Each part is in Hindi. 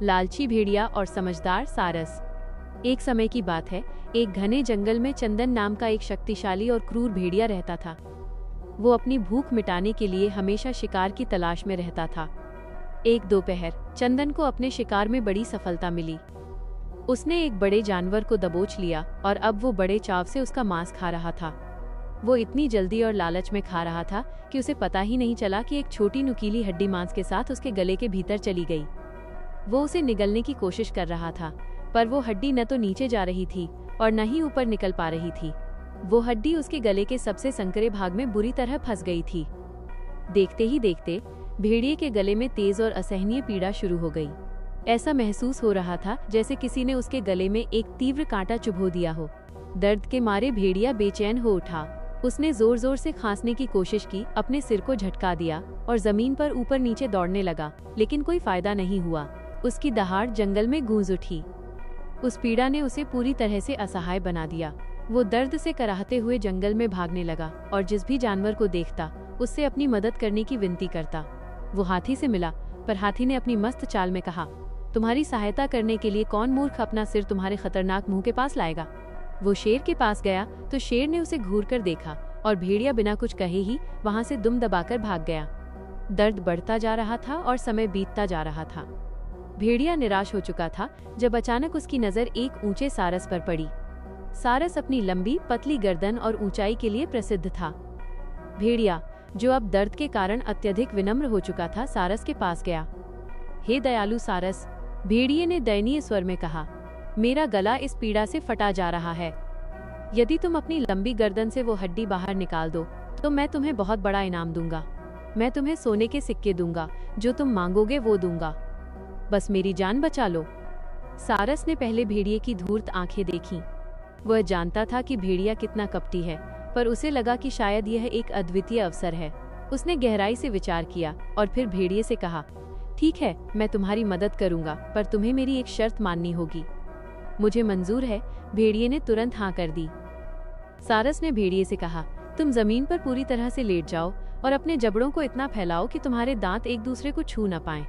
लालची भेड़िया और समझदार सारस। एक समय की बात है, एक घने जंगल में चंदन नाम का एक शक्तिशाली और क्रूर भेड़िया रहता था। वो अपनी भूख मिटाने के लिए हमेशा शिकार की तलाश में रहता था। एक दोपहर चंदन को अपने शिकार में बड़ी सफलता मिली। उसने एक बड़े जानवर को दबोच लिया और अब वो बड़े चाव से उसका मांस खा रहा था। वो इतनी जल्दी और लालच में खा रहा था कि उसे पता ही नहीं चला कि एक छोटी नुकीली हड्डी मांस के साथ उसके गले के भीतर चली गई। वो उसे निगलने की कोशिश कर रहा था, पर वो हड्डी न तो नीचे जा रही थी और न ही ऊपर निकल पा रही थी। वो हड्डी उसके गले के सबसे संकरे भाग में बुरी तरह फंस गई थी। देखते ही देखते भेड़िए के गले में तेज और असहनीय पीड़ा शुरू हो गई। ऐसा महसूस हो रहा था जैसे किसी ने उसके गले में एक तीव्र कांटा चुभो दिया हो। दर्द के मारे भेड़िया बेचैन हो उठा। उसने जोर जोर से खांसने की कोशिश की, अपने सिर को झटका दिया और जमीन पर ऊपर नीचे दौड़ने लगा, लेकिन कोई फायदा नहीं हुआ। उसकी दहाड़ जंगल में गूंज उठी। उस पीड़ा ने उसे पूरी तरह से असहाय बना दिया। वो दर्द से कराहते हुए जंगल में भागने लगा और जिस भी जानवर को देखता उससे अपनी मदद करने की विनती करता। वो हाथी से मिला, पर हाथी ने अपनी मस्त चाल में कहा, तुम्हारी सहायता करने के लिए कौन मूर्ख अपना सिर तुम्हारे खतरनाक मुंह के पास लाएगा। वो शेर के पास गया तो शेर ने उसे घूर कर देखा और भेड़िया बिना कुछ कहे ही वहां से दुम दबाकर भाग गया। दर्द बढ़ता जा रहा था और समय बीतता जा रहा था। भेड़िया निराश हो चुका था जब अचानक उसकी नजर एक ऊंचे सारस पर पड़ी। सारस अपनी लंबी पतली गर्दन और ऊंचाई के लिए प्रसिद्ध था। भेड़िया, जो अब दर्द के कारण अत्यधिक विनम्र हो चुका था, सारस के पास गया। हे दयालु सारस, भेड़िए ने दयनीय स्वर में कहा, मेरा गला इस पीड़ा से फटा जा रहा है। यदि तुम अपनी लंबी गर्दन से वो हड्डी बाहर निकाल दो तो मैं तुम्हें बहुत बड़ा इनाम दूंगा। मैं तुम्हें सोने के सिक्के दूंगा, जो तुम मांगोगे वो दूंगा। बस मेरी जान बचा लो। सारस ने पहले भेड़िए की धूर्त आंखें देखीं। वह जानता था कि भेड़िया कितना कपटी है, पर उसे लगा कि शायद यह एक अद्वितीय अवसर है। उसने गहराई से विचार किया और फिर भेड़िए से कहा, ठीक है, मैं तुम्हारी मदद करूंगा, पर तुम्हें मेरी एक शर्त माननी होगी। मुझे मंजूर है। भेड़िए ने तुरंत हाँ कर दी। सारस ने भेड़िए से कहा, तुम जमीन पर पूरी तरह से लेट जाओ और अपने जबड़ों को इतना फैलाओ कि तुम्हारे दांत एक दूसरे को छू न पाएं।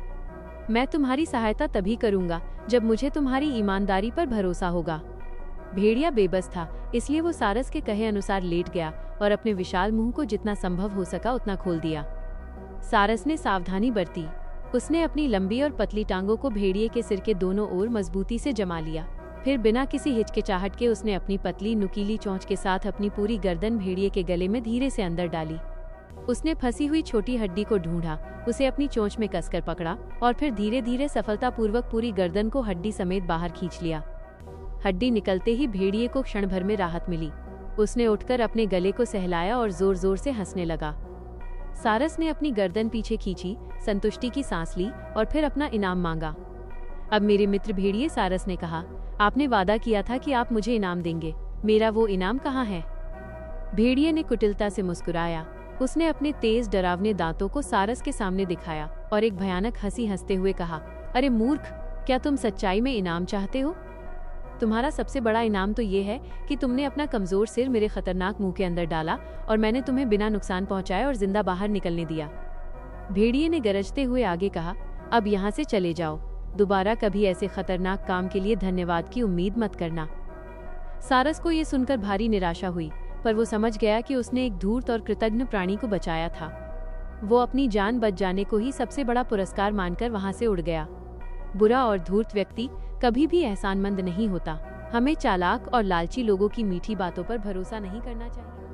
मैं तुम्हारी सहायता तभी करूंगा जब मुझे तुम्हारी ईमानदारी पर भरोसा होगा। भेड़िया बेबस था, इसलिए वो सारस के कहे अनुसार लेट गया और अपने विशाल मुंह को जितना संभव हो सका उतना खोल दिया। सारस ने सावधानी बरती। उसने अपनी लंबी और पतली टांगों को भेड़िए के सिर के दोनों ओर मजबूती से जमा लिया। फिर बिना किसी हिचकिचाहट के उसने अपनी पतली नुकीली चोंच के साथ अपनी पूरी गर्दन भेड़िए के गले में धीरे से अंदर डाली। उसने फंसी हुई छोटी हड्डी को ढूंढा, उसे अपनी चोंच में कसकर पकड़ा और फिर धीरे धीरे सफलतापूर्वक पूरी गर्दन को हड्डी समेत बाहर खींच लिया। हड्डी निकलते ही भेड़िए को क्षण भर में राहत मिली। उसने उठकर अपने गले को सहलाया और जोर जोर से हंसने लगा। सारस ने अपनी गर्दन पीछे खींची, संतुष्टि की सांस ली और फिर अपना इनाम मांगा। अब मेरे मित्र भेड़िए, सारस ने कहा, आपने वादा किया था कि आप मुझे इनाम देंगे। मेरा वो इनाम कहाँ है? भेड़िए ने कुटिलता से मुस्कुराया। उसने अपने तेज डरावने दांतों को सारस के सामने दिखाया और एक भयानक हंसी हंसते हुए कहा, अरे मूर्ख, क्या तुम सच्चाई में इनाम चाहते हो? तुम्हारा सबसे बड़ा इनाम तो ये है कि तुमने अपना कमजोर सिर मेरे खतरनाक मुंह के अंदर डाला और मैंने तुम्हें बिना नुकसान पहुंचाए और जिंदा बाहर निकलने दिया। भेड़िए ने गरजते हुए आगे कहा, अब यहाँ से चले जाओ। दोबारा कभी ऐसे खतरनाक काम के लिए धन्यवाद की उम्मीद मत करना। सारस को ये सुनकर भारी निराशा हुई, पर वो समझ गया कि उसने एक धूर्त और कृतज्ञ प्राणी को बचाया था। वो अपनी जान बच जाने को ही सबसे बड़ा पुरस्कार मानकर वहां से उड़ गया। बुरा और धूर्त व्यक्ति कभी भी एहसानमंद नहीं होता। हमें चालाक और लालची लोगों की मीठी बातों पर भरोसा नहीं करना चाहिए।